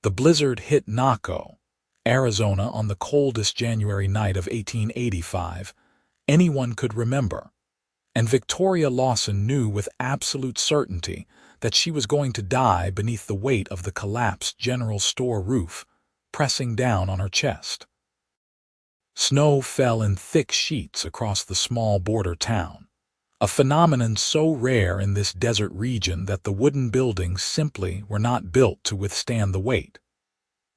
The blizzard hit Naco, Arizona on the coldest January night of 1885 anyone could remember, and Victoria Lawson knew with absolute certainty that she was going to die beneath the weight of the collapsed general store roof, pressing down on her chest. Snow fell in thick sheets across the small border town, a phenomenon so rare in this desert region that the wooden buildings simply were not built to withstand the weight.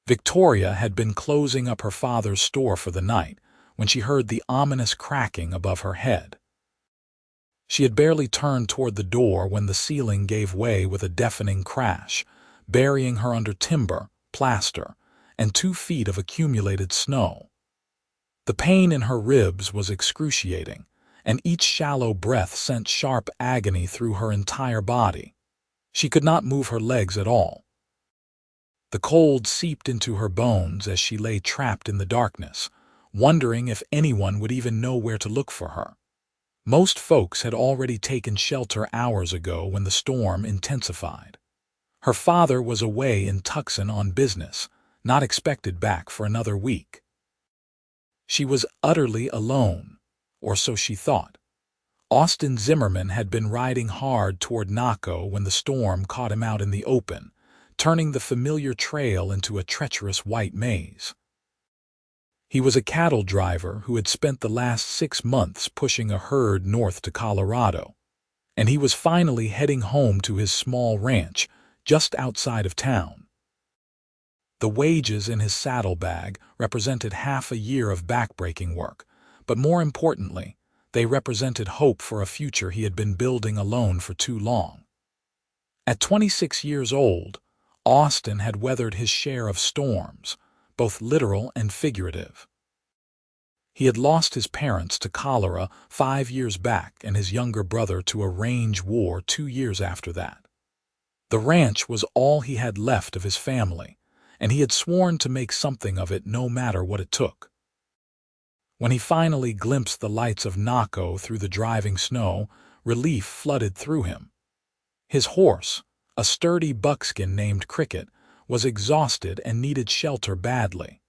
Victoria had been closing up her father's store for the night when she heard the ominous cracking above her head. She had barely turned toward the door when the ceiling gave way with a deafening crash, burying her under timber, plaster, and 2 feet of accumulated snow. The pain in her ribs was excruciating, and each shallow breath sent sharp agony through her entire body. She could not move her legs at all. The cold seeped into her bones as she lay trapped in the darkness, wondering if anyone would even know where to look for her. Most folks had already taken shelter hours ago when the storm intensified. Her father was away in Tucson on business, not expected back for another week. She was utterly alone, or so she thought. Austin Zimmerman had been riding hard toward Naco when the storm caught him out in the open, turning the familiar trail into a treacherous white maze. He was a cattle driver who had spent the last 6 months pushing a herd north to Colorado, and he was finally heading home to his small ranch just outside of town. The wages in his saddlebag represented half a year of backbreaking work, but more importantly, they represented hope for a future he had been building alone for too long. At 26 years old, Austin had weathered his share of storms, both literal and figurative. He had lost his parents to cholera 5 years back and his younger brother to a range war 2 years after that. The ranch was all he had left of his family, and he had sworn to make something of it no matter what it took. When he finally glimpsed the lights of Naco through the driving snow, relief flooded through him. His horse, a sturdy buckskin named Cricket, was exhausted and needed shelter badly.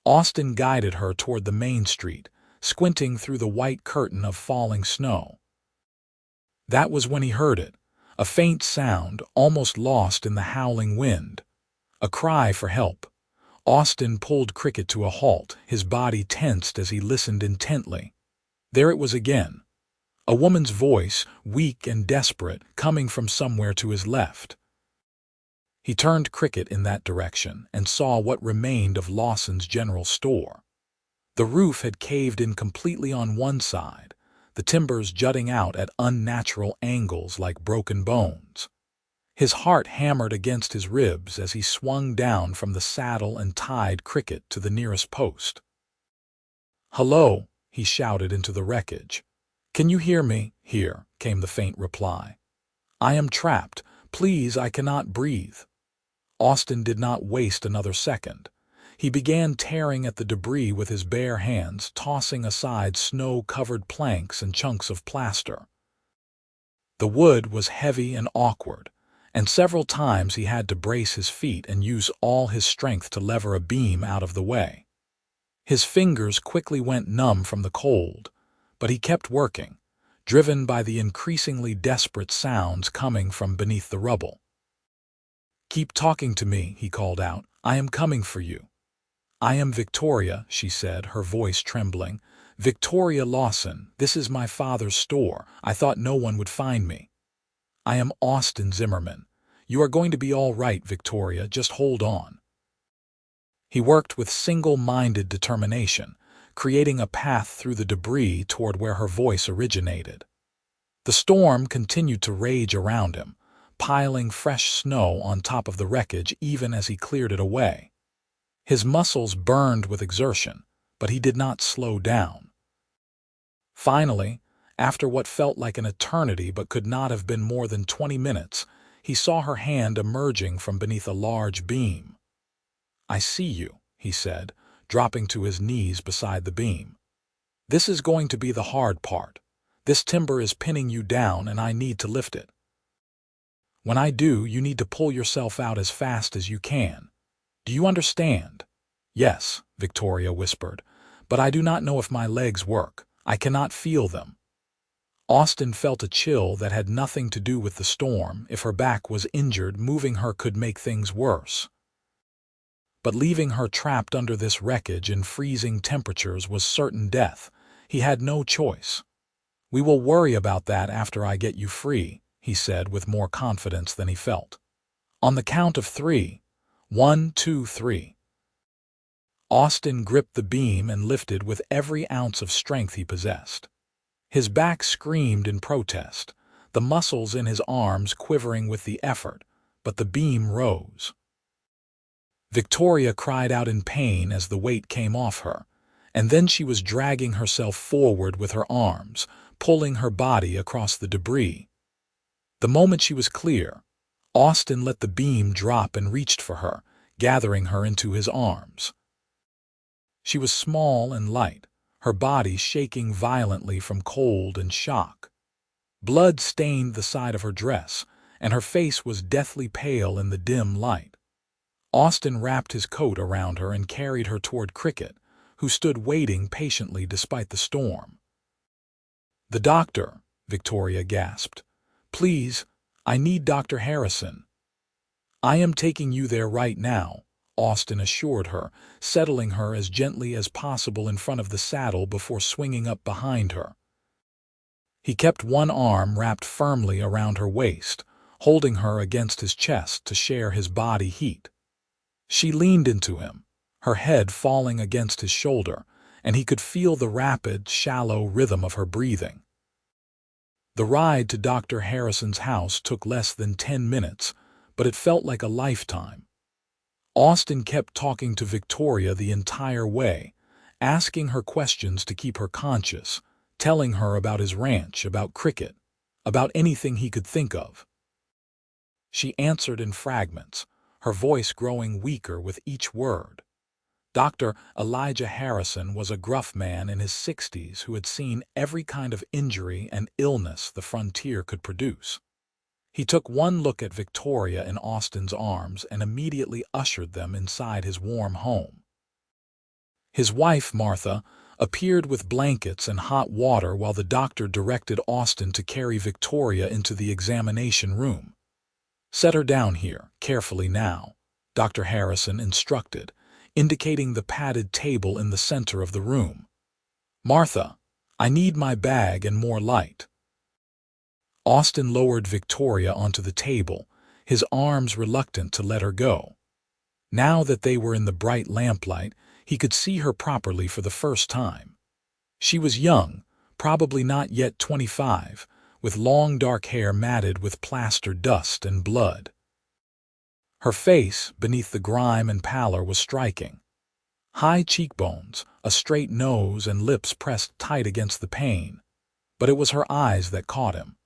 Austin guided her toward the main street, squinting through the white curtain of falling snow. That was when he heard it, a faint sound almost lost in the howling wind, a cry for help. Austin pulled Cricket to a halt, his body tensed as he listened intently. There it was again, a woman's voice, weak and desperate, coming from somewhere to his left. He turned Cricket in that direction and saw what remained of Lawson's general store. The roof had caved in completely on one side, the timbers jutting out at unnatural angles like broken bones. His heart hammered against his ribs as he swung down from the saddle and tied Cricket to the nearest post. "Hello," he shouted into the wreckage. "Can you hear me?" "Here," came the faint reply. "I am trapped. Please, I cannot breathe." Austin did not waste another second. He began tearing at the debris with his bare hands, tossing aside snow-covered planks and chunks of plaster. The wood was heavy and awkward, and several times he had to brace his feet and use all his strength to lever a beam out of the way. His fingers quickly went numb from the cold, but he kept working, driven by the increasingly desperate sounds coming from beneath the rubble. "Keep talking to me," he called out. "I am coming for you." "I am Victoria," she said, her voice trembling. "Victoria Lawson. This is my father's store. I thought no one would find me." "I am Austin Zimmerman. You are going to be all right, Victoria. Just hold on." He worked with single-minded determination, creating a path through the debris toward where her voice originated. The storm continued to rage around him, piling fresh snow on top of the wreckage even as he cleared it away. His muscles burned with exertion, but he did not slow down. Finally, after what felt like an eternity but could not have been more than 20 minutes, he saw her hand emerging from beneath a large beam. "I see you," he said, dropping to his knees beside the beam. "This is going to be the hard part. This timber is pinning you down and I need to lift it. When I do, you need to pull yourself out as fast as you can." Do you understand? Yes, Victoria whispered, but I do not know if my legs work. I cannot feel them. Austin felt a chill that had nothing to do with the storm. If her back was injured, moving her could make things worse. But leaving her trapped under this wreckage in freezing temperatures was certain death. He had no choice. We will worry about that after I get you free, he said with more confidence than he felt. On the count of 3. 1, 2, 3. Austin gripped the beam and lifted with every ounce of strength he possessed. His back screamed in protest, the muscles in his arms quivering with the effort, but the beam rose. Victoria cried out in pain as the weight came off her, and then she was dragging herself forward with her arms, pulling her body across the debris. The moment she was clear, Austin let the beam drop and reached for her, gathering her into his arms. She was small and light, her body shaking violently from cold and shock. Blood stained the side of her dress, and her face was deathly pale in the dim light. Austin wrapped his coat around her and carried her toward Cricket, who stood waiting patiently despite the storm. "The doctor," Victoria gasped. "Please, I need Dr. Harrison." "I am taking you there right now," Austin assured her, settling her as gently as possible in front of the saddle before swinging up behind her. He kept one arm wrapped firmly around her waist, holding her against his chest to share his body heat. She leaned into him, her head falling against his shoulder, and he could feel the rapid, shallow rhythm of her breathing. The ride to Dr. Harrison's house took less than 10 minutes, but it felt like a lifetime. Austin kept talking to Victoria the entire way, asking her questions to keep her conscious, telling her about his ranch, about Cricket, about anything he could think of. She answered in fragments, her voice growing weaker with each word. Dr. Elijah Harrison was a gruff man in his 60s who had seen every kind of injury and illness the frontier could produce. He took one look at Victoria in Austin's arms and immediately ushered them inside his warm home. His wife, Martha, appeared with blankets and hot water while the doctor directed Austin to carry Victoria into the examination room. "Set her down here, carefully now," Dr. Harrison instructed, indicating the padded table in the center of the room. "Martha, I need my bag and more light." Austin lowered Victoria onto the table, his arms reluctant to let her go. Now that they were in the bright lamplight, he could see her properly for the first time. She was young, probably not yet 25, with long dark hair matted with plaster dust and blood. Her face, beneath the grime and pallor, was striking. High cheekbones, a straight nose, and lips pressed tight against the pane. But it was her eyes that caught him.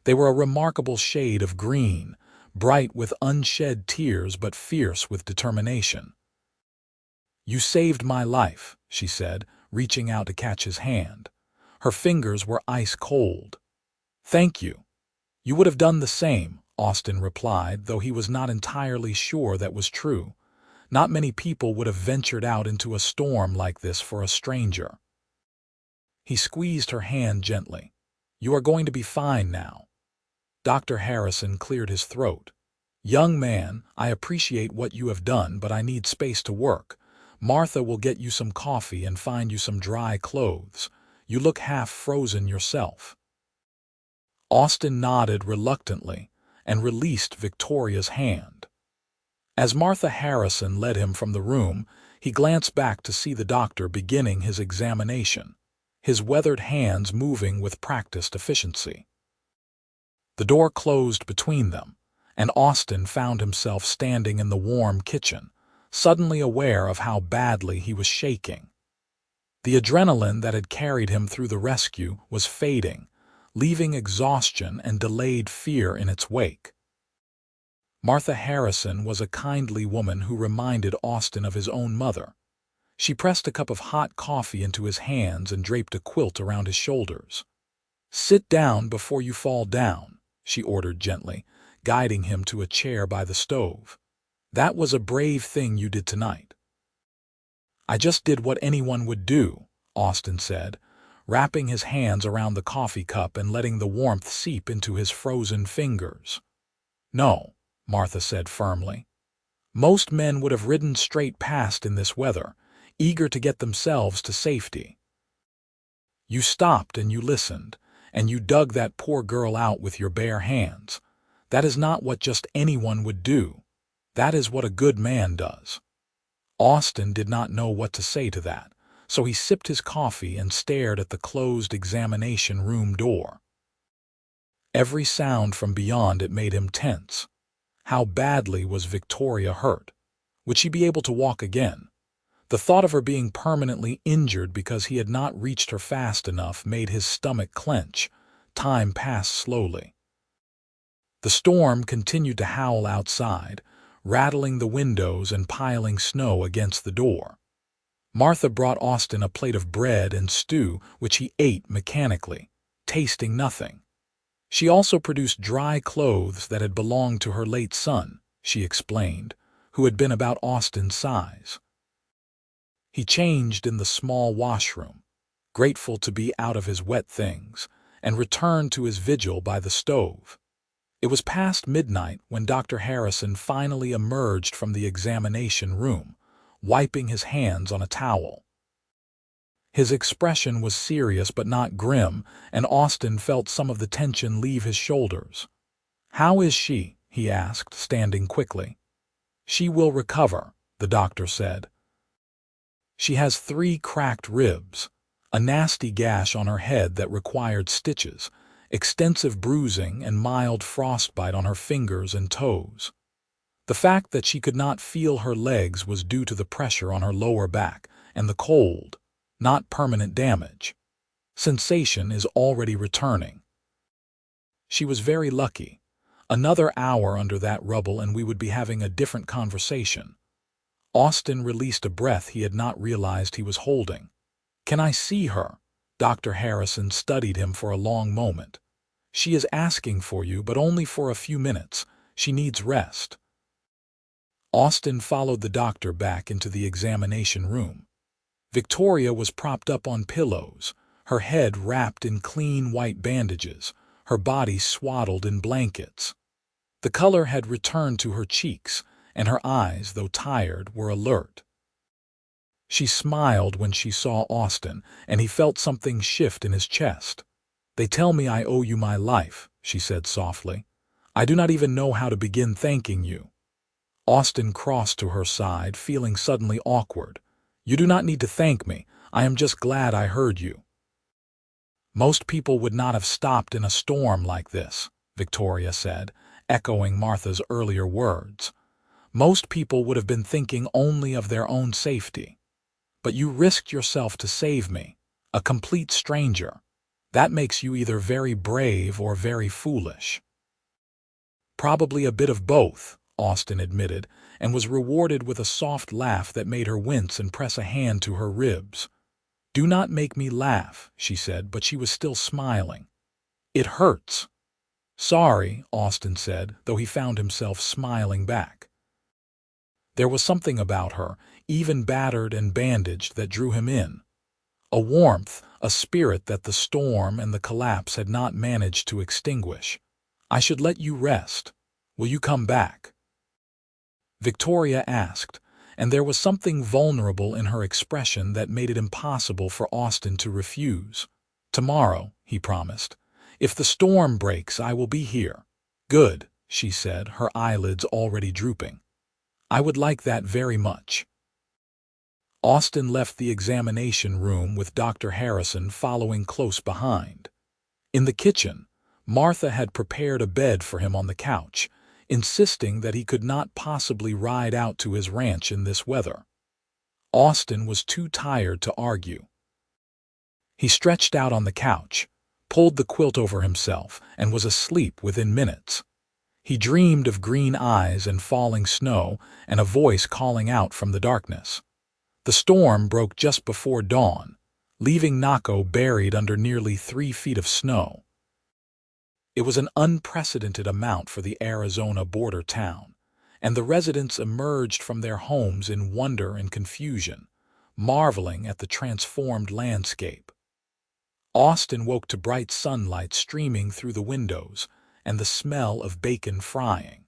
They were a remarkable shade of green, bright with unshed tears but fierce with determination. "You saved my life," she said, reaching out to catch his hand. Her fingers were ice cold. "Thank you. You would have done the same," Austin replied, though he was not entirely sure that was true. Not many people would have ventured out into a storm like this for a stranger. He squeezed her hand gently. "You are going to be fine now." Dr. Harrison cleared his throat. "Young man, I appreciate what you have done, but I need space to work. Martha will get you some coffee and find you some dry clothes. You look half frozen yourself." Austin nodded reluctantly and released Victoria's hand. As Martha Harrison led him from the room, he glanced back to see the doctor beginning his examination, his weathered hands moving with practiced efficiency. The door closed between them, and Austin found himself standing in the warm kitchen, suddenly aware of how badly he was shaking. The adrenaline that had carried him through the rescue was fading, leaving exhaustion and delayed fear in its wake. Martha Harrison was a kindly woman who reminded Austin of his own mother. She pressed a cup of hot coffee into his hands and draped a quilt around his shoulders. "Sit down before you fall down," she ordered gently, guiding him to a chair by the stove. That was a brave thing you did tonight. I just did what anyone would do, Austin said, wrapping his hands around the coffee cup and letting the warmth seep into his frozen fingers. No, Martha said firmly. Most men would have ridden straight past in this weather, eager to get themselves to safety. You stopped and you listened, and you dug that poor girl out with your bare hands. That is not what just anyone would do. That is what a good man does. Austin did not know what to say to that, so he sipped his coffee and stared at the closed examination room door. Every sound from beyond it made him tense. How badly was Victoria hurt? Would she be able to walk again? The thought of her being permanently injured because he had not reached her fast enough made his stomach clench. Time passed slowly. The storm continued to howl outside, rattling the windows and piling snow against the door. Martha brought Austin a plate of bread and stew, which he ate mechanically, tasting nothing. She also produced dry clothes that had belonged to her late son, she explained, who had been about Austin's size. He changed in the small washroom, grateful to be out of his wet things, and returned to his vigil by the stove. It was past midnight when Dr. Harrison finally emerged from the examination room, wiping his hands on a towel. His expression was serious but not grim, and Austin felt some of the tension leave his shoulders. "How is she?" he asked, standing quickly. "She will recover," the doctor said. "She has 3 cracked ribs, a nasty gash on her head that required stitches, extensive bruising and mild frostbite on her fingers and toes. The fact that she could not feel her legs was due to the pressure on her lower back and the cold, not permanent damage. Sensation is already returning." She was very lucky. Another hour under that rubble and we would be having a different conversation. Austin released a breath he had not realized he was holding. "Can I see her?" Dr. Harrison studied him for a long moment. "She is asking for you, but only for a few minutes. She needs rest." Austin followed the doctor back into the examination room. Victoria was propped up on pillows, her head wrapped in clean white bandages, her body swaddled in blankets. The color had returned to her cheeks, and her eyes, though tired, were alert. She smiled when she saw Austin, and he felt something shift in his chest. "They tell me I owe you my life," she said softly. "I do not even know how to begin thanking you." Austin crossed to her side, feeling suddenly awkward. "You do not need to thank me. I am just glad I heard you." "Most people would not have stopped in a storm like this," Victoria said, echoing Martha's earlier words. "Most people would have been thinking only of their own safety. But you risked yourself to save me, a complete stranger. That makes you either very brave or very foolish." "Probably a bit of both," Austin admitted, and was rewarded with a soft laugh that made her wince and press a hand to her ribs. "Do not make me laugh," she said, but she was still smiling. "It hurts." "Sorry," Austin said, though he found himself smiling back. There was something about her, even battered and bandaged, that drew him in. A warmth, a spirit that the storm and the collapse had not managed to extinguish. "I should let you rest. Will you come back?" Victoria asked, and there was something vulnerable in her expression that made it impossible for Austin to refuse. "Tomorrow," he promised. "If the storm breaks, I will be here." "Good," she said, her eyelids already drooping. "I would like that very much." Austin left the examination room with Dr. Harrison following close behind. In the kitchen, Martha had prepared a bed for him on the couch, insisting that he could not possibly ride out to his ranch in this weather. Austin was too tired to argue. He stretched out on the couch, pulled the quilt over himself, and was asleep within minutes. He dreamed of green eyes and falling snow and a voice calling out from the darkness. The storm broke just before dawn, leaving Naco buried under nearly 3 feet of snow. It was an unprecedented amount for the Arizona border town, and the residents emerged from their homes in wonder and confusion, marveling at the transformed landscape. Austin woke to bright sunlight streaming through the windows and the smell of bacon frying.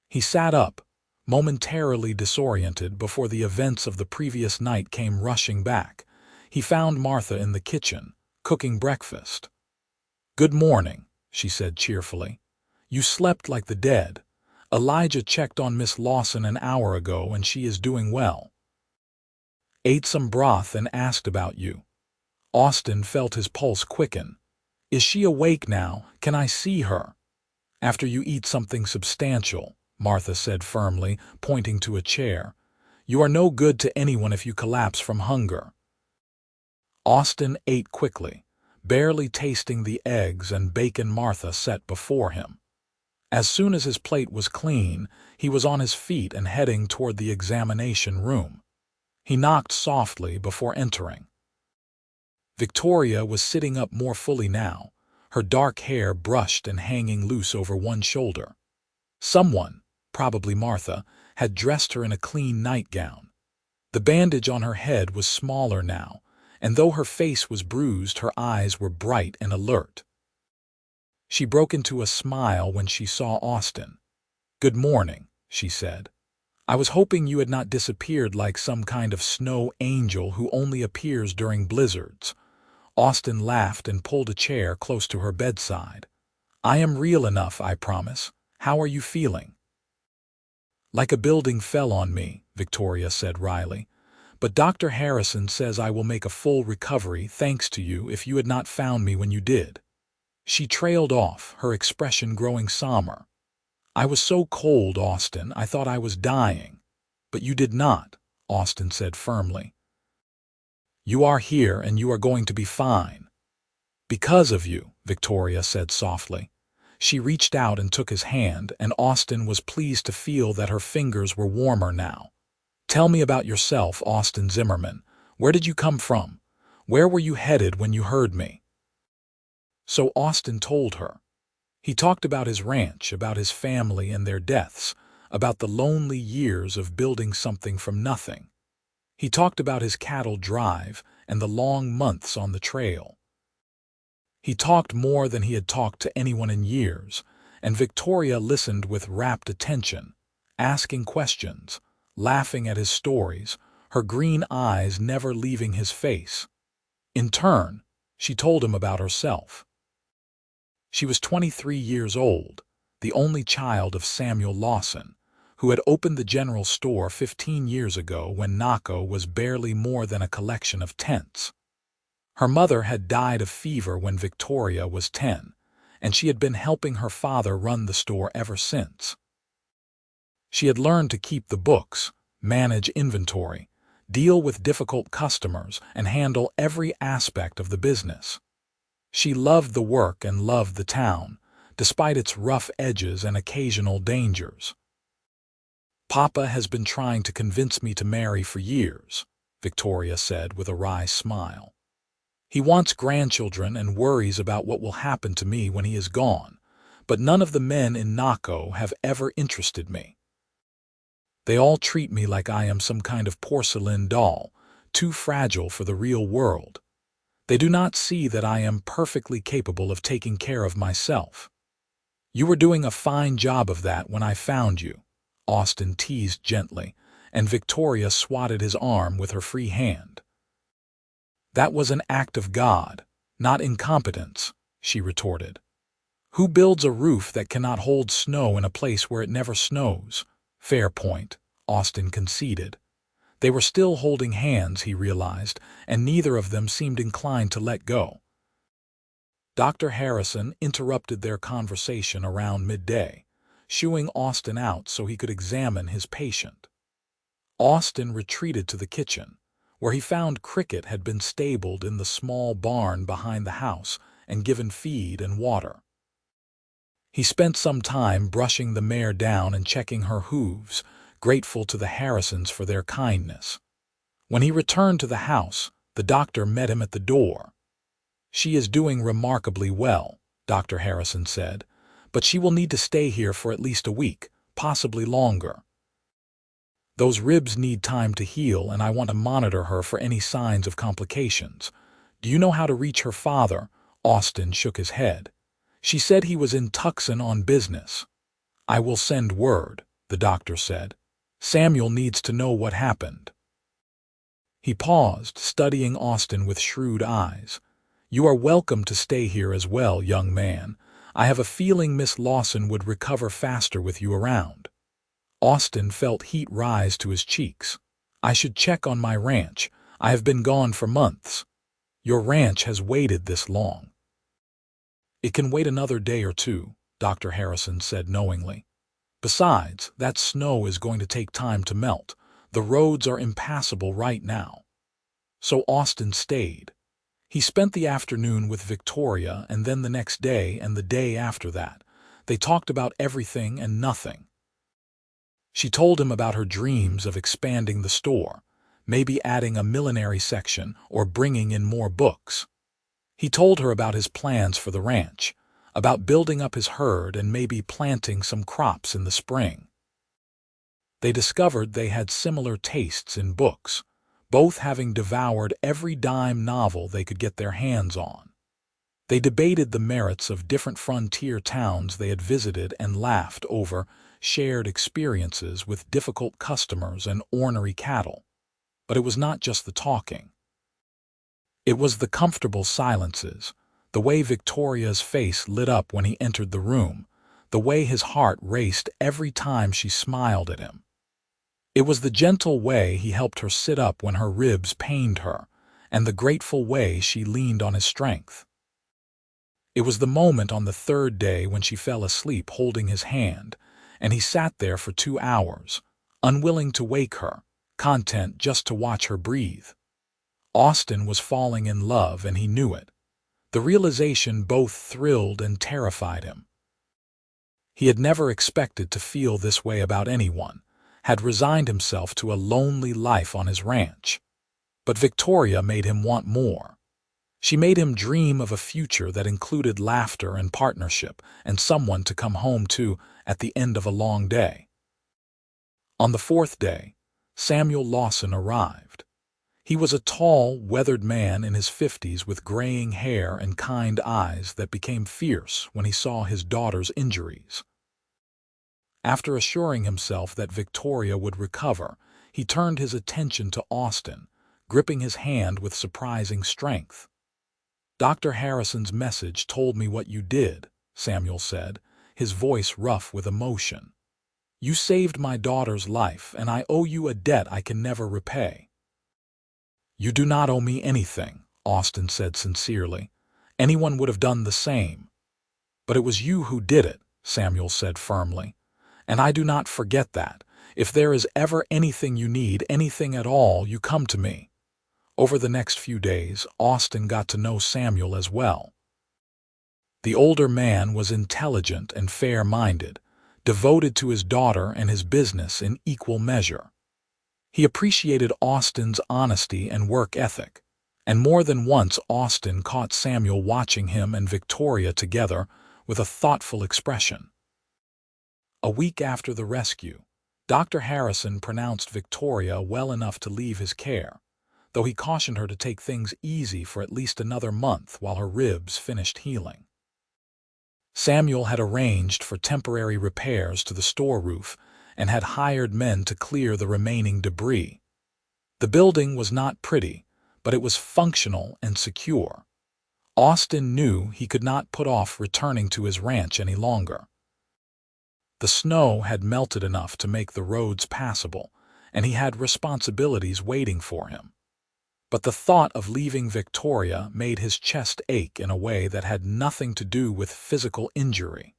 He sat up, momentarily disoriented before the events of the previous night came rushing back. He found Martha in the kitchen, cooking breakfast. "Good morning," she said cheerfully. "You slept like the dead. Elijah checked on Miss Lawson an hour ago and she is doing well. Ate some broth and asked about you." Austin felt his pulse quicken. "Is she awake now? Can I see her?" "After you eat something substantial," Martha said firmly, pointing to a chair. "You are no good to anyone if you collapse from hunger." Austin ate quickly, barely tasting the eggs and bacon Martha set before him. As soon as his plate was clean, he was on his feet and heading toward the examination room. He knocked softly before entering. Victoria was sitting up more fully now, her dark hair brushed and hanging loose over one shoulder. Someone, probably Martha, had dressed her in a clean nightgown. The bandage on her head was smaller now, and though her face was bruised, her eyes were bright and alert. She broke into a smile when she saw Austin. "Good morning," she said. "I was hoping you had not disappeared like some kind of snow angel who only appears during blizzards." Austin laughed and pulled a chair close to her bedside. "I am real enough, I promise. How are you feeling?" "Like a building fell on me," Victoria said wryly. "But Dr. Harrison says I will make a full recovery thanks to you if you had not found me when you did." She trailed off, her expression growing somber. "I was so cold, Austin, I thought I was dying. But you did not," Austin said firmly. "You are here and you are going to be fine." "Because of you," Victoria said softly. She reached out and took his hand, and Austin was pleased to feel that her fingers were warmer now. "Tell me about yourself, Austin Zimmerman. Where did you come from? Where were you headed when you heard me?" So Austin told her. He talked about his ranch, about his family and their deaths, about the lonely years of building something from nothing. He talked about his cattle drive and the long months on the trail. He talked more than he had talked to anyone in years, and Victoria listened with rapt attention, asking questions, laughing at his stories, her green eyes never leaving his face. In turn, she told him about herself. She was 23 years old, the only child of Samuel Lawson, who had opened the general store 15 years ago when Naco was barely more than a collection of tents. Her mother had died of fever when Victoria was 10, and she had been helping her father run the store ever since. She had learned to keep the books, manage inventory, deal with difficult customers, and handle every aspect of the business. She loved the work and loved the town, despite its rough edges and occasional dangers. "Papa has been trying to convince me to marry for years," Victoria said with a wry smile. "He wants grandchildren and worries about what will happen to me when he is gone, but none of the men in Naco have ever interested me. They all treat me like I am some kind of porcelain doll, too fragile for the real world. They do not see that I am perfectly capable of taking care of myself. You were doing a fine job of that when I found you," Austin teased gently, and Victoria swatted his arm with her free hand. "That was an act of God, not incompetence," she retorted. "Who builds a roof that cannot hold snow in a place where it never snows?" "Fair point," Austin conceded. They were still holding hands, he realized, and neither of them seemed inclined to let go. Dr. Harrison interrupted their conversation around midday, shooing Austin out so he could examine his patient. Austin retreated to the kitchen, where he found Cricket had been stabled in the small barn behind the house and given feed and water. He spent some time brushing the mare down and checking her hooves, grateful to the Harrisons for their kindness. When he returned to the house, the doctor met him at the door. "She is doing remarkably well," Dr. Harrison said, "but she will need to stay here for at least a week, possibly longer. Those ribs need time to heal, and I want to monitor her for any signs of complications. Do you know how to reach her father? Austin shook his head. She said he was in Tucson on business. I will send word, the doctor said. Samuel needs to know what happened. He paused, studying Austin with shrewd eyes. You are welcome to stay here as well, young man. I have a feeling Miss Lawson would recover faster with you around. Austin felt heat rise to his cheeks. I should check on my ranch. I have been gone for months. Your ranch has waited this long. It can wait another day or two, Dr. Harrison said knowingly. Besides, that snow is going to take time to melt. The roads are impassable right now. So Austin stayed. He spent the afternoon with Victoria, and then the next day and the day after that. They talked about everything and nothing. She told him about her dreams of expanding the store, maybe adding a millinery section or bringing in more books. He told her about his plans for the ranch, about building up his herd and maybe planting some crops in the spring. They discovered they had similar tastes in books, both having devoured every dime novel they could get their hands on. They debated the merits of different frontier towns they had visited and laughed over shared experiences with difficult customers and ornery cattle. But it was not just the talking. It was the comfortable silences, the way Victoria's face lit up when he entered the room, the way his heart raced every time she smiled at him. It was the gentle way he helped her sit up when her ribs pained her, and the grateful way she leaned on his strength. It was the moment on the third day when she fell asleep holding his hand, and he sat there for 2 hours, unwilling to wake her, content just to watch her breathe. Austin was falling in love, and he knew it. The realization both thrilled and terrified him. He had never expected to feel this way about anyone, had resigned himself to a lonely life on his ranch. But Victoria made him want more. She made him dream of a future that included laughter and partnership and someone to come home to at the end of a long day. On the 4th day, Samuel Lawson arrived. He was a tall, weathered man in his 50s with graying hair and kind eyes that became fierce when he saw his daughter's injuries. After assuring himself that Victoria would recover, he turned his attention to Austin, gripping his hand with surprising strength. Dr. Harrison's message told me what you did, Samuel said, his voice rough with emotion. You saved my daughter's life, and I owe you a debt I can never repay. You do not owe me anything, Austin said sincerely. Anyone would have done the same. But it was you who did it, Samuel said firmly. And I do not forget that. If there is ever anything you need, anything at all, you come to me. Over the next few days, Austin got to know Samuel as well. The older man was intelligent and fair-minded, devoted to his daughter and his business in equal measure. He appreciated Austin's honesty and work ethic, and more than once Austin caught Samuel watching him and Victoria together with a thoughtful expression. A week after the rescue, Dr. Harrison pronounced Victoria well enough to leave his care, though he cautioned her to take things easy for at least another month while her ribs finished healing. Samuel had arranged for temporary repairs to the store roof and had hired men to clear the remaining debris. The building was not pretty, but it was functional and secure. Austin knew he could not put off returning to his ranch any longer. The snow had melted enough to make the roads passable, and he had responsibilities waiting for him. But the thought of leaving Victoria made his chest ache in a way that had nothing to do with physical injury.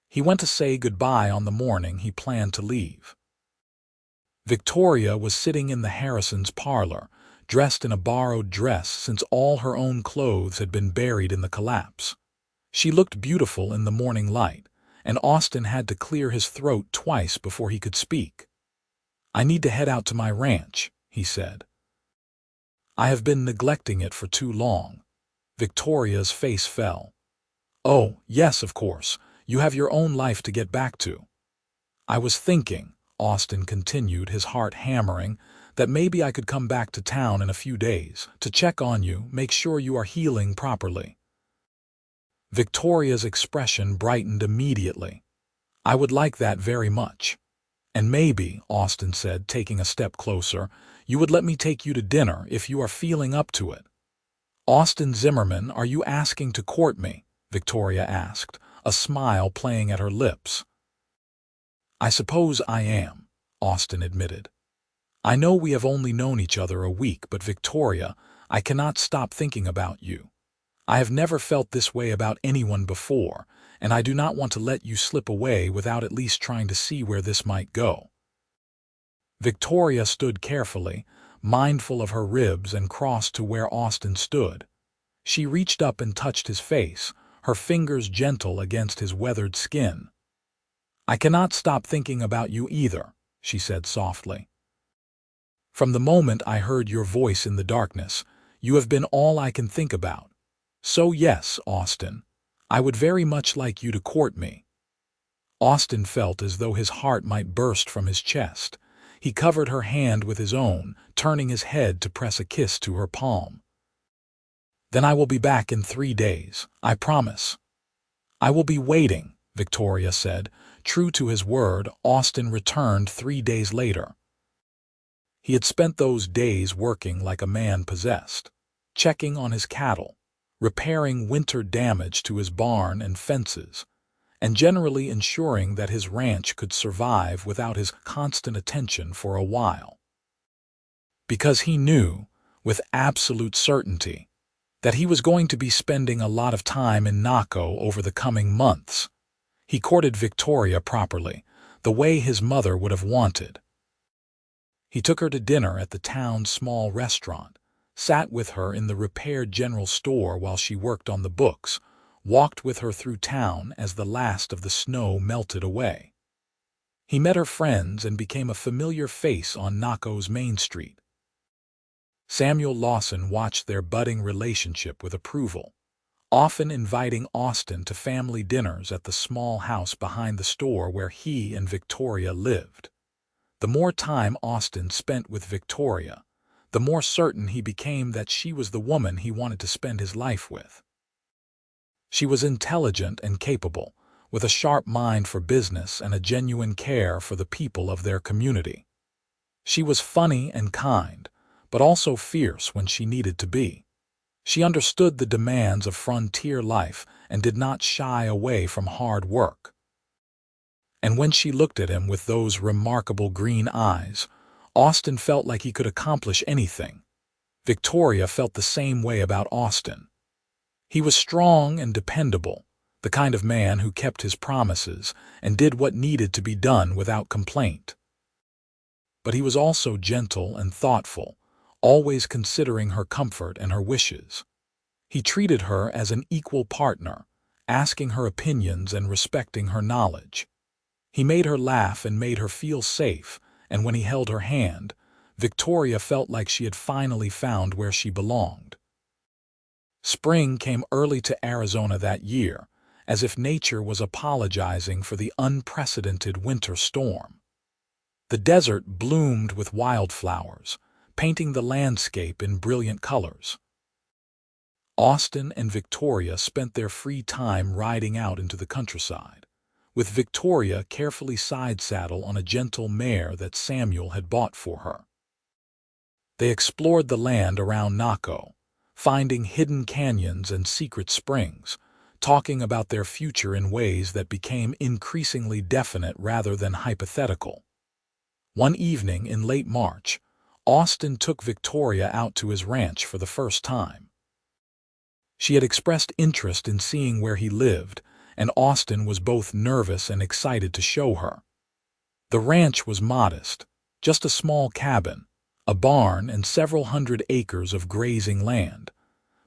He went to say goodbye on the morning he planned to leave. Victoria was sitting in the Harrisons' parlor, dressed in a borrowed dress since all her own clothes had been buried in the collapse. She looked beautiful in the morning light, and Austin had to clear his throat twice before he could speak. I need to head out to my ranch, he said. I have been neglecting it for too long. Victoria's face fell. Oh, yes, of course. You have your own life to get back to. I was thinking, Austin continued, his heart hammering, that maybe I could come back to town in a few days to check on you, make sure you are healing properly. Victoria's expression brightened immediately. I would like that very much. And maybe, Austin said, taking a step closer, you would let me take you to dinner if you are feeling up to it. Austin Zimmerman, are you asking to court me? Victoria asked, a smile playing at her lips. I suppose I am, Austin admitted. I know we have only known each other a week, but Victoria, I cannot stop thinking about you. I have never felt this way about anyone before, and I do not want to let you slip away without at least trying to see where this might go. Victoria stood carefully, mindful of her ribs, and crossed to where Austin stood. She reached up and touched his face, her fingers gentle against his weathered skin. I cannot stop thinking about you either, she said softly. From the moment I heard your voice in the darkness, you have been all I can think about. So yes, Austin, I would very much like you to court me. Austin felt as though his heart might burst from his chest. He covered her hand with his own, turning his head to press a kiss to her palm. Then I will be back in 3 days, I promise. I will be waiting, Victoria said. True to his word, Austin returned 3 days later. He had spent those days working like a man possessed, checking on his cattle, repairing winter damage to his barn and fences, and generally ensuring that his ranch could survive without his constant attention for a while. Because he knew, with absolute certainty, that he was going to be spending a lot of time in Naco over the coming months. He courted Victoria properly, the way his mother would have wanted. He took her to dinner at the town's small restaurant, sat with her in the repaired general store while she worked on the books, walked with her through town as the last of the snow melted away. He met her friends and became a familiar face on Naco's Main Street. Samuel Lawson watched their budding relationship with approval, often inviting Austin to family dinners at the small house behind the store where he and Victoria lived. The more time Austin spent with Victoria, the more certain he became that she was the woman he wanted to spend his life with. She was intelligent and capable, with a sharp mind for business and a genuine care for the people of their community. She was funny and kind, but also fierce when she needed to be. She understood the demands of frontier life and did not shy away from hard work. And when she looked at him with those remarkable green eyes, Austin felt like he could accomplish anything. Victoria felt the same way about Austin. He was strong and dependable, the kind of man who kept his promises and did what needed to be done without complaint. But he was also gentle and thoughtful, always considering her comfort and her wishes. He treated her as an equal partner, asking her opinions and respecting her knowledge. He made her laugh and made her feel safe, and when he held her hand, Victoria felt like she had finally found where she belonged. Spring came early to Arizona that year, as if nature was apologizing for the unprecedented winter storm. The desert bloomed with wildflowers, painting the landscape in brilliant colors. Austin and Victoria spent their free time riding out into the countryside, with Victoria carefully side-saddled on a gentle mare that Samuel had bought for her. They explored the land around Naco, finding hidden canyons and secret springs, talking about their future in ways that became increasingly definite rather than hypothetical. One evening in late March, Austin took Victoria out to his ranch for the first time. She had expressed interest in seeing where he lived, and Austin was both nervous and excited to show her. The ranch was modest, just a small cabin, a barn, and several hundred acres of grazing land.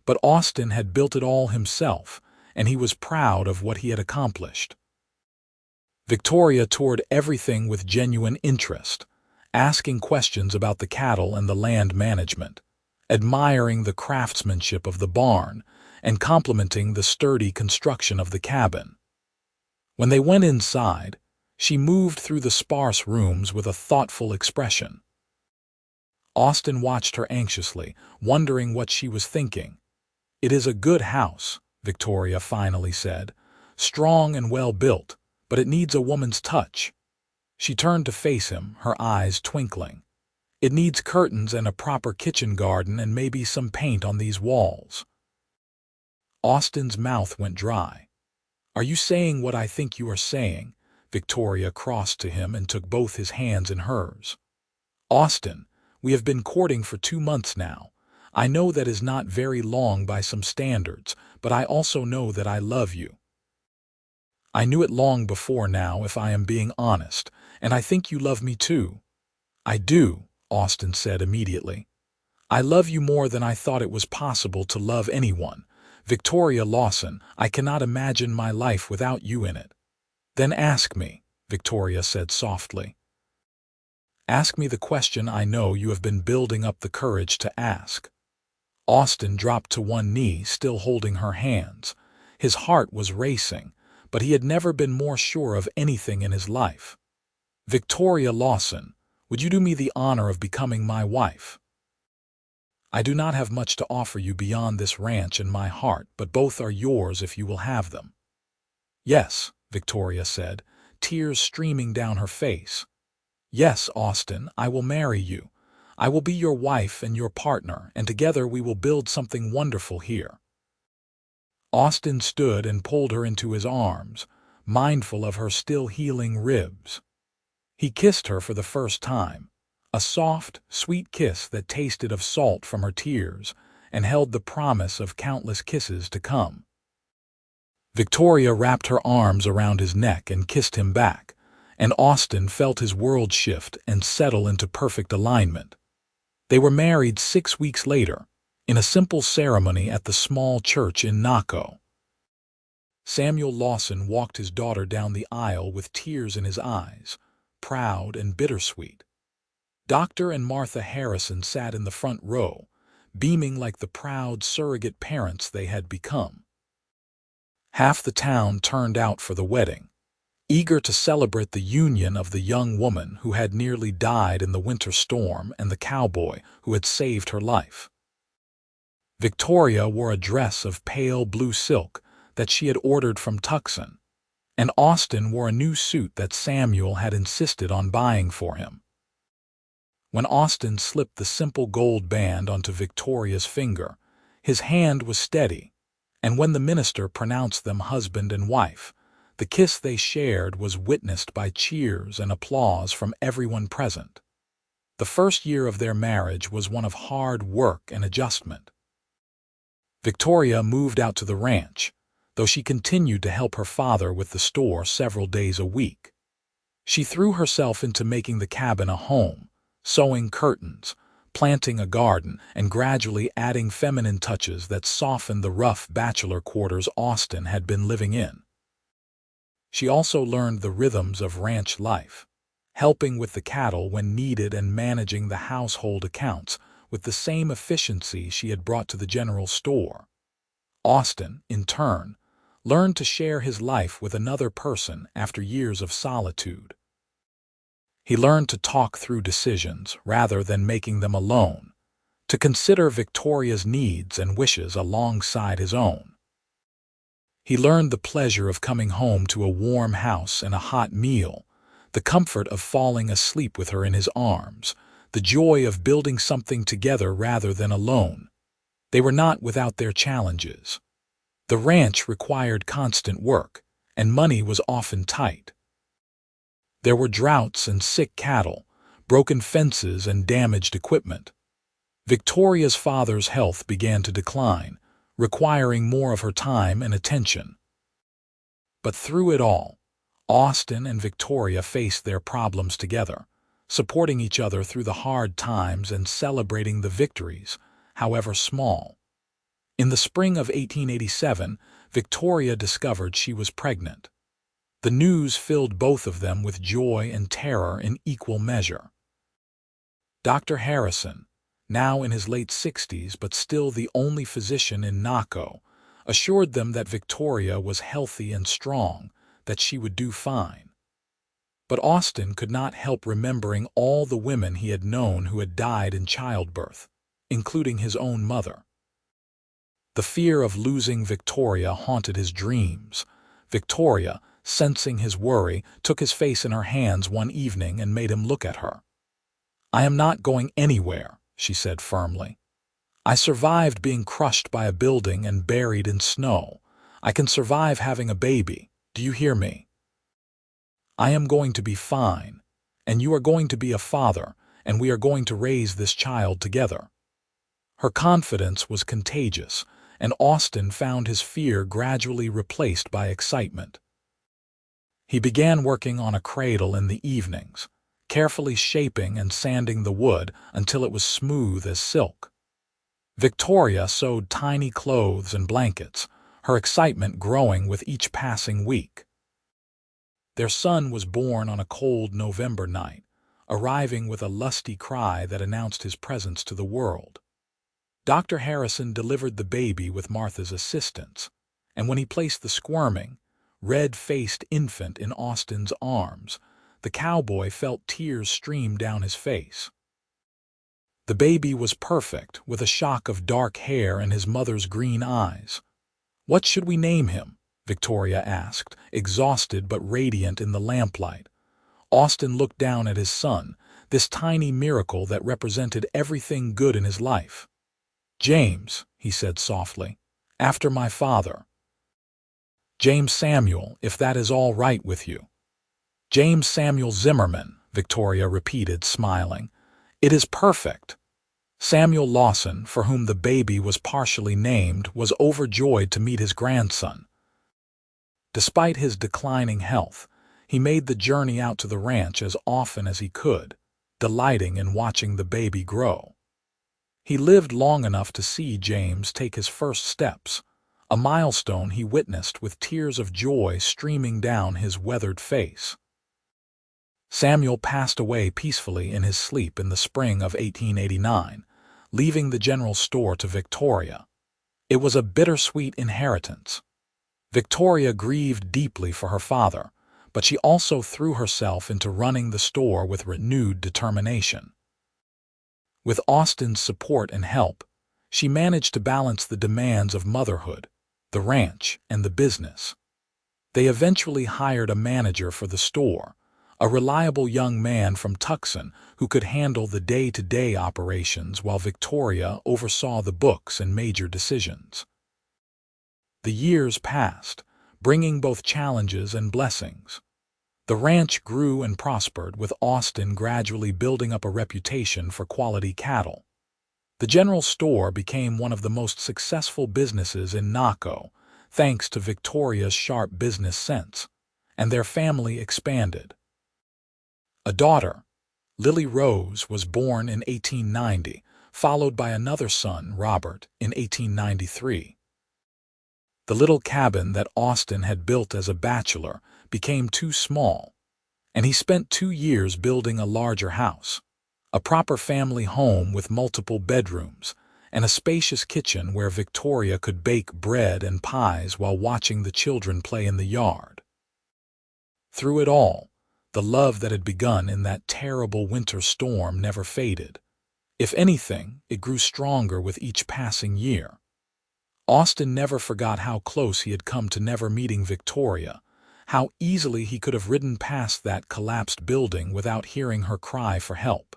But Austin had built it all himself, and he was proud of what he had accomplished. Victoria toured everything with genuine interest, asking questions about the cattle and the land management, admiring the craftsmanship of the barn, and complimenting the sturdy construction of the cabin. When they went inside, She moved through the sparse rooms with a thoughtful expression. Austin watched her anxiously, wondering what she was thinking. "It is a good house," Victoria finally said. "Strong and well built, but it needs a woman's touch." She turned to face him, her eyes twinkling. "It needs curtains and a proper kitchen garden and maybe some paint on these walls." Austin's mouth went dry. "Are you saying what I think you are saying?" Victoria crossed to him and took both his hands in hers. "Austin, we have been courting for 2 months now. I know that is not very long by some standards, but I also know that I love you. I knew it long before now, if I am being honest, and I think you love me too." "I do," Austin said immediately. "I love you more than I thought it was possible to love anyone. Victoria Lawson, I cannot imagine my life without you in it." "Then ask me," Victoria said softly. "Ask me the question I know you have been building up the courage to ask." Austin dropped to one knee, still holding her hands. His heart was racing, but he had never been more sure of anything in his life. "Victoria Lawson, would you do me the honor of becoming my wife? I do not have much to offer you beyond this ranch and my heart, but both are yours if you will have them." "Yes," Victoria said, tears streaming down her face. "Yes, Austin, I will marry you. I will be your wife and your partner, and together we will build something wonderful here." Austin stood and pulled her into his arms, mindful of her still healing ribs. He kissed her for the first time, a soft, sweet kiss that tasted of salt from her tears and held the promise of countless kisses to come. Victoria wrapped her arms around his neck and kissed him back, and Austin felt his world shift and settle into perfect alignment. They were married 6 weeks later, in a simple ceremony at the small church in Naco. Samuel Lawson walked his daughter down the aisle with tears in his eyes, proud and bittersweet. Dr. and Martha Harrison sat in the front row, beaming like the proud surrogate parents they had become. Half the town turned out for the wedding, eager to celebrate the union of the young woman who had nearly died in the winter storm and the cowboy who had saved her life. Victoria wore a dress of pale blue silk that she had ordered from Tucson, and Austin wore a new suit that Samuel had insisted on buying for him. When Austin slipped the simple gold band onto Victoria's finger, his hand was steady, and when the minister pronounced them husband and wife, the kiss they shared was witnessed by cheers and applause from everyone present. The first year of their marriage was one of hard work and adjustment. Victoria moved out to the ranch, though she continued to help her father with the store several days a week. She threw herself into making the cabin a home, sewing curtains, planting a garden, and gradually adding feminine touches that softened the rough bachelor quarters Austin had been living in. She also learned the rhythms of ranch life, helping with the cattle when needed and managing the household accounts with the same efficiency she had brought to the general store. Austin, in turn, learned to share his life with another person after years of solitude. He learned to talk through decisions rather than making them alone, to consider Victoria's needs and wishes alongside his own. He learned the pleasure of coming home to a warm house and a hot meal, the comfort of falling asleep with her in his arms, the joy of building something together rather than alone. They were not without their challenges. The ranch required constant work, and money was often tight. There were droughts and sick cattle, broken fences and damaged equipment. Victoria's father's health began to decline, requiring more of her time and attention. But through it all, Austin and Victoria faced their problems together, supporting each other through the hard times and celebrating the victories, however small. In the spring of 1887, Victoria discovered she was pregnant. The news filled both of them with joy and terror in equal measure. Dr. Harrison, now in his late 60s but still the only physician in Naco, assured them that Victoria was healthy and strong, that she would do fine. But Austin could not help remembering all the women he had known who had died in childbirth, including his own mother. The fear of losing Victoria haunted his dreams. Victoria, sensing his worry, took his face in her hands one evening and made him look at her. "I am not going anywhere," she said firmly. "I survived being crushed by a building and buried in snow. I can survive having a baby. Do you hear me? I am going to be fine, and you are going to be a father, and we are going to raise this child together." Her confidence was contagious, and Austin found his fear gradually replaced by excitement. He began working on a cradle in the evenings, carefully shaping and sanding the wood until it was smooth as silk. Victoria sewed tiny clothes and blankets, her excitement growing with each passing week. Their son was born on a cold November night, arriving with a lusty cry that announced his presence to the world. Dr. Harrison delivered the baby with Martha's assistance, and when he placed the squirming, red-faced infant in Austin's arms, the cowboy felt tears stream down his face. The baby was perfect, with a shock of dark hair and his mother's green eyes. "What should we name him?" Victoria asked, exhausted but radiant in the lamplight. Austin looked down at his son, this tiny miracle that represented everything good in his life. "James," he said softly, "after my father." "James Samuel, if that is all right with you." "James Samuel Zimmerman," Victoria repeated, smiling. "It is perfect." Samuel Lawson, for whom the baby was partially named, was overjoyed to meet his grandson. Despite his declining health, he made the journey out to the ranch as often as he could, delighting in watching the baby grow. He lived long enough to see James take his first steps, a milestone he witnessed with tears of joy streaming down his weathered face. Samuel passed away peacefully in his sleep in the spring of 1889, leaving the general store to Victoria. It was a bittersweet inheritance. Victoria grieved deeply for her father, but she also threw herself into running the store with renewed determination. With Austin's support and help, she managed to balance the demands of motherhood, the ranch, and the business. They eventually hired a manager for the store, a reliable young man from Tucson who could handle the day-to-day operations while Victoria oversaw the books and major decisions. The years passed, bringing both challenges and blessings. The ranch grew and prospered, with Austin gradually building up a reputation for quality cattle. The general store became one of the most successful businesses in Naco, thanks to Victoria's sharp business sense, and their family expanded. A daughter, Lily Rose, was born in 1890, followed by another son, Robert, in 1893. The little cabin that Austin had built as a bachelor became too small, and he spent 2 years building a larger house, a proper family home with multiple bedrooms, and a spacious kitchen where Victoria could bake bread and pies while watching the children play in the yard. Through it all, the love that had begun in that terrible winter storm never faded. If anything, it grew stronger with each passing year. Austin never forgot how close he had come to never meeting Victoria, how easily he could have ridden past that collapsed building without hearing her cry for help.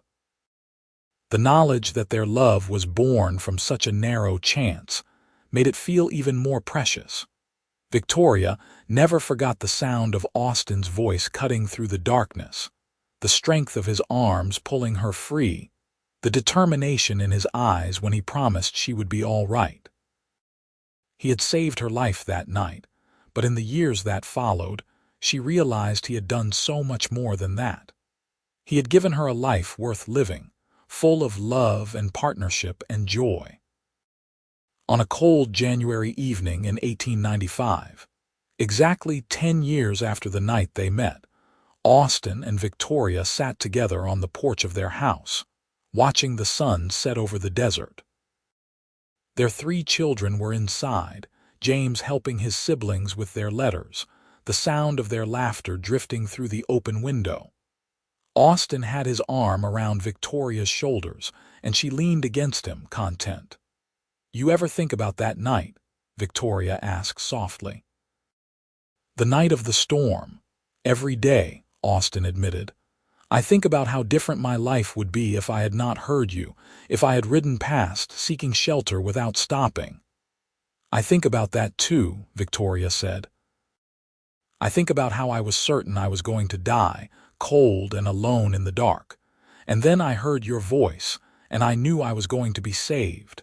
The knowledge that their love was born from such a narrow chance made it feel even more precious. Victoria never forgot the sound of Austin's voice cutting through the darkness, the strength of his arms pulling her free, the determination in his eyes when he promised she would be all right. He had saved her life that night, but in the years that followed, she realized he had done so much more than that. He had given her a life worth living, full of love and partnership and joy. On a cold January evening in 1895, exactly 10 years after the night they met, Austin and Victoria sat together on the porch of their house, watching the sun set over the desert. Their 3 children were inside, James helping his siblings with their letters, the sound of their laughter drifting through the open window. Austin had his arm around Victoria's shoulders, and she leaned against him, content. "You ever think about that night?" Victoria asked softly. "The night of the storm. Every day," Austin admitted. "I think about how different my life would be if I had not heard you, if I had ridden past, seeking shelter without stopping." "I think about that too," Victoria said. "I think about how I was certain I was going to die, cold and alone in the dark. And then I heard your voice, and I knew I was going to be saved."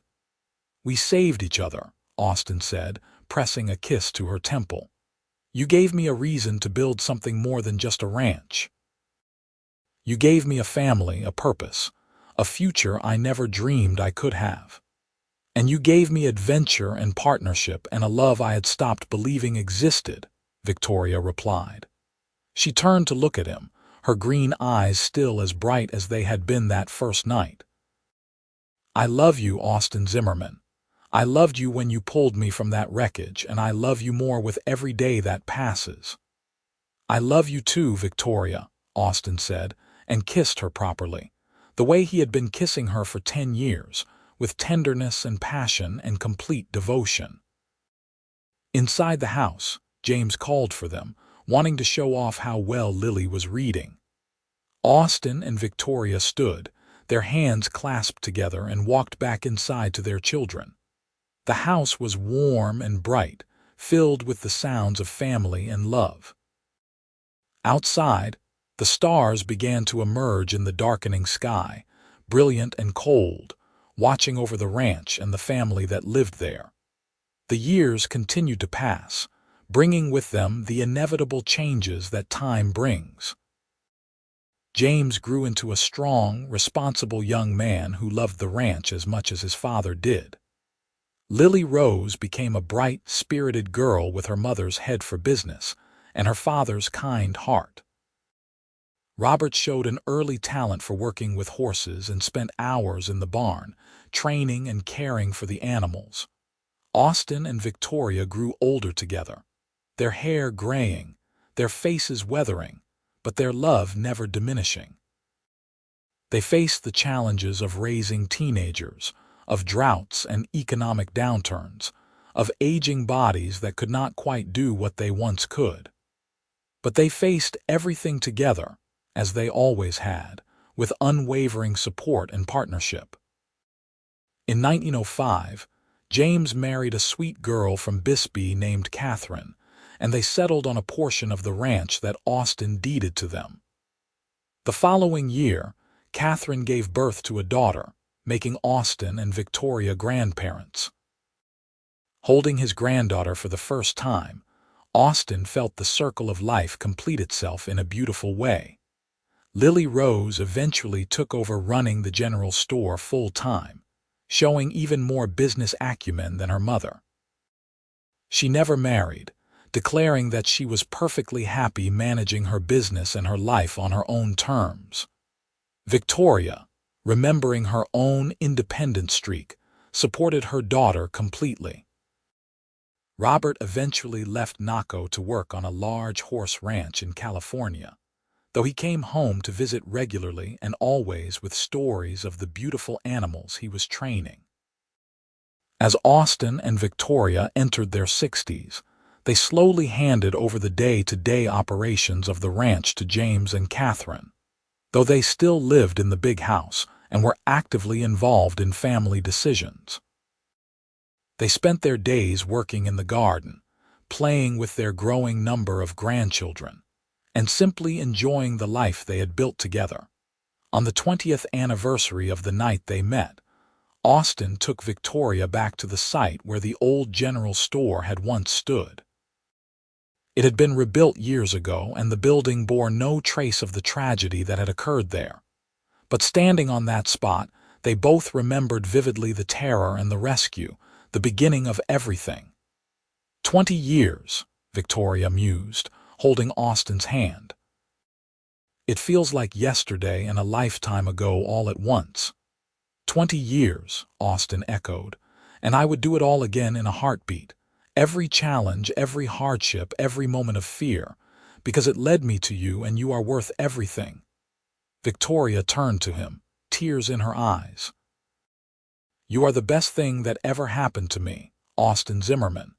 "We saved each other," Austin said, pressing a kiss to her temple. "You gave me a reason to build something more than just a ranch. You gave me a family, a purpose, a future I never dreamed I could have. And you gave me adventure and partnership and a love I had stopped believing existed," Victoria replied. She turned to look at him, her green eyes still as bright as they had been that first night. "I love you, Austin Zimmerman. I loved you when you pulled me from that wreckage, and I love you more with every day that passes." "I love you too, Victoria," Austin said, and kissed her properly, the way he had been kissing her for 10 years, with tenderness and passion and complete devotion. Inside the house, James called for them, wanting to show off how well Lily was reading. Austin and Victoria stood, their hands clasped together, and walked back inside to their children. The house was warm and bright, filled with the sounds of family and love. Outside, the stars began to emerge in the darkening sky, brilliant and cold, watching over the ranch and the family that lived there. The years continued to pass, bringing with them the inevitable changes that time brings. James grew into a strong, responsible young man who loved the ranch as much as his father did. Lily Rose became a bright, spirited girl with her mother's head for business and her father's kind heart. Robert showed an early talent for working with horses and spent hours in the barn, training and caring for the animals. Austin and Victoria grew older together, their hair graying, their faces weathering, but their love never diminishing. They faced the challenges of raising teenagers, of droughts and economic downturns, of aging bodies that could not quite do what they once could. But they faced everything together, as they always had, with unwavering support and partnership. In 1905, James married a sweet girl from Bisbee named Catherine, and they settled on a portion of the ranch that Austin deeded to them. The following year, Catherine gave birth to a daughter, making Austin and Victoria grandparents. Holding his granddaughter for the first time, Austin felt the circle of life complete itself in a beautiful way. Lily Rose eventually took over running the general store full-time, showing even more business acumen than her mother. She never married, declaring that she was perfectly happy managing her business and her life on her own terms. Victoria, remembering her own independent streak, supported her daughter completely. Robert eventually left Naco to work on a large horse ranch in California, though he came home to visit regularly and always with stories of the beautiful animals he was training. As Austin and Victoria entered their 60s, they slowly handed over the day-to-day operations of the ranch to James and Catherine, though they still lived in the big house and were actively involved in family decisions. They spent their days working in the garden, playing with their growing number of grandchildren, and simply enjoying the life they had built together. On the 20th anniversary of the night they met, Austin took Victoria back to the site where the old general store had once stood. It had been rebuilt years ago, and the building bore no trace of the tragedy that had occurred there. But standing on that spot, they both remembered vividly the terror and the rescue, the beginning of everything. 20 years, Victoria mused, holding Austin's hand. It feels like yesterday and a lifetime ago all at once. 20 years, Austin echoed, and I would do it all again in a heartbeat. Every challenge, every hardship, every moment of fear, because it led me to you and you are worth everything." Victoria turned to him, tears in her eyes. "You are the best thing that ever happened to me, Austin Zimmerman.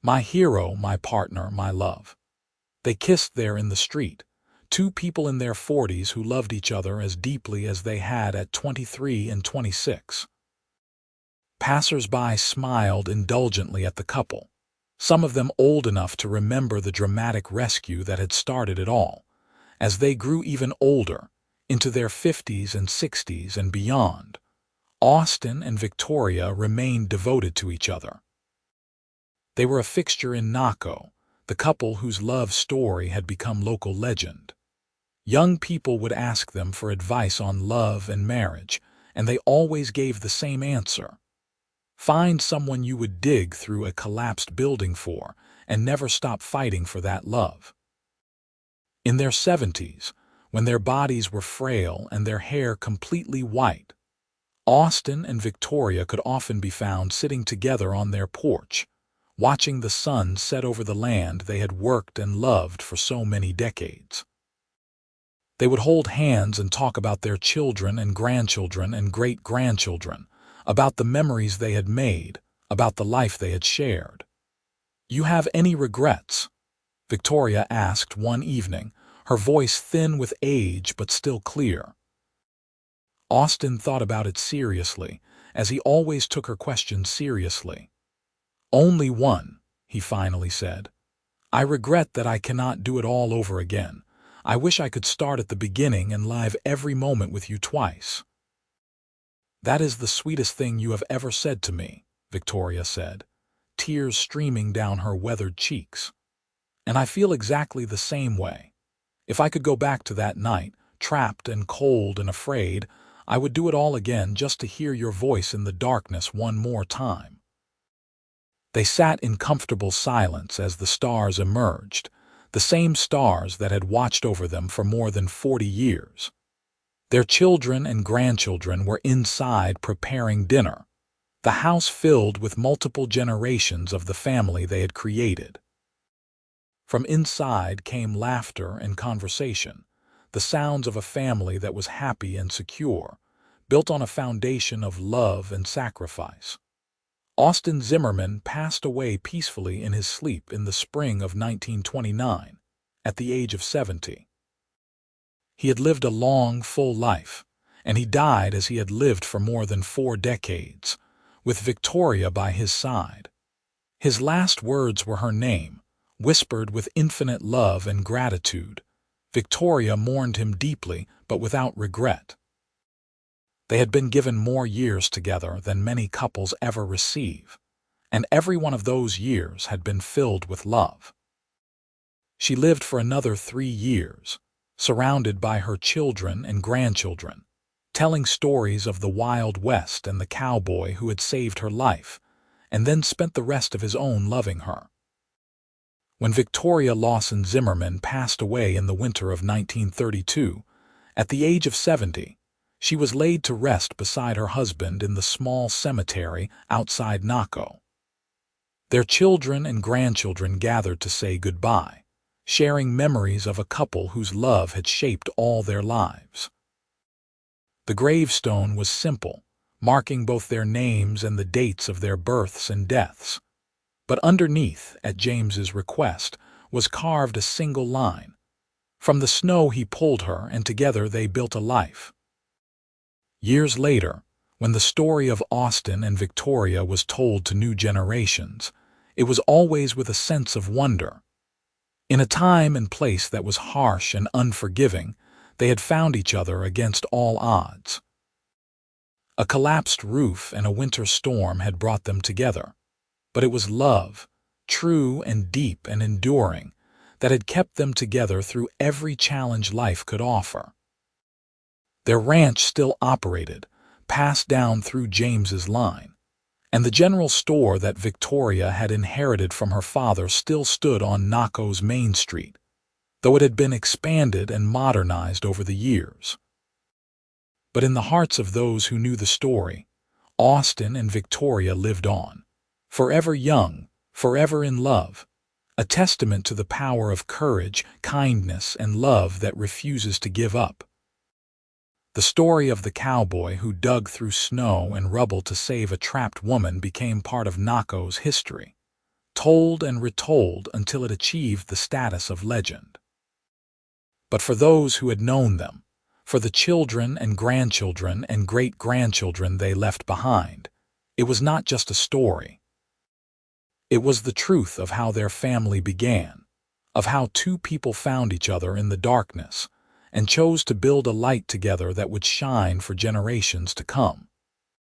My hero, my partner, my love." They kissed there in the street, two people in their 40s who loved each other as deeply as they had at 23 and 26. Passers-by smiled indulgently at the couple, some of them old enough to remember the dramatic rescue that had started it all. As they grew even older, into their 50s and 60s and beyond, Austin and Victoria remained devoted to each other. They were a fixture in Naco, the couple whose love story had become local legend. Young people would ask them for advice on love and marriage, and they always gave the same answer: find someone you would dig through a collapsed building for, and never stop fighting for that love. In their 70s, when their bodies were frail and their hair completely white, Austin and Victoria could often be found sitting together on their porch, watching the sun set over the land they had worked and loved for so many decades. They would hold hands and talk about their children and grandchildren and great-grandchildren, about the memories they had made, about the life they had shared. "You have any regrets?" Victoria asked one evening, her voice thin with age but still clear. Austin thought about it seriously, as he always took her question seriously. "Only one," he finally said. "I regret that I cannot do it all over again. I wish I could start at the beginning and live every moment with you twice." "That is the sweetest thing you have ever said to me," Victoria said, tears streaming down her weathered cheeks. "And I feel exactly the same way. If I could go back to that night, trapped and cold and afraid, I would do it all again just to hear your voice in the darkness one more time." They sat in comfortable silence as the stars emerged, the same stars that had watched over them for more than 40 years. Their children and grandchildren were inside preparing dinner, the house filled with multiple generations of the family they had created. From inside came laughter and conversation, the sounds of a family that was happy and secure, built on a foundation of love and sacrifice. Austin Zimmerman passed away peacefully in his sleep in the spring of 1929, at the age of 70. He had lived a long, full life, and he died as he had lived for more than 4 decades, with Victoria by his side. His last words were her name, whispered with infinite love and gratitude. Victoria mourned him deeply, but without regret. They had been given more years together than many couples ever receive, and every one of those years had been filled with love. She lived for another 3 years, surrounded by her children and grandchildren, telling stories of the Wild West and the cowboy who had saved her life, and then spent the rest of his own loving her. When Victoria Lawson Zimmerman passed away in the winter of 1932, at the age of 70, she was laid to rest beside her husband in the small cemetery outside Naco. Their children and grandchildren gathered to say goodbye, sharing memories of a couple whose love had shaped all their lives. The gravestone was simple, marking both their names and the dates of their births and deaths. But underneath, at James's request, was carved a single line: "From the snow he pulled her, and together they built a life." Years later, when the story of Austin and Victoria was told to new generations, it was always with a sense of wonder. In a time and place that was harsh and unforgiving, they had found each other against all odds. A collapsed roof and a winter storm had brought them together, but it was love, true and deep and enduring, that had kept them together through every challenge life could offer. Their ranch still operated, passed down through James's line, and the general store that Victoria had inherited from her father still stood on Naco's Main Street, though it had been expanded and modernized over the years. But in the hearts of those who knew the story, Austin and Victoria lived on, forever young, forever in love, a testament to the power of courage, kindness, and love that refuses to give up. The story of the cowboy who dug through snow and rubble to save a trapped woman became part of Naco's history, told and retold until it achieved the status of legend. But for those who had known them, for the children and grandchildren and great-grandchildren they left behind, it was not just a story. It was the truth of how their family began, of how two people found each other in the darkness and chose to build a light together that would shine for generations to come.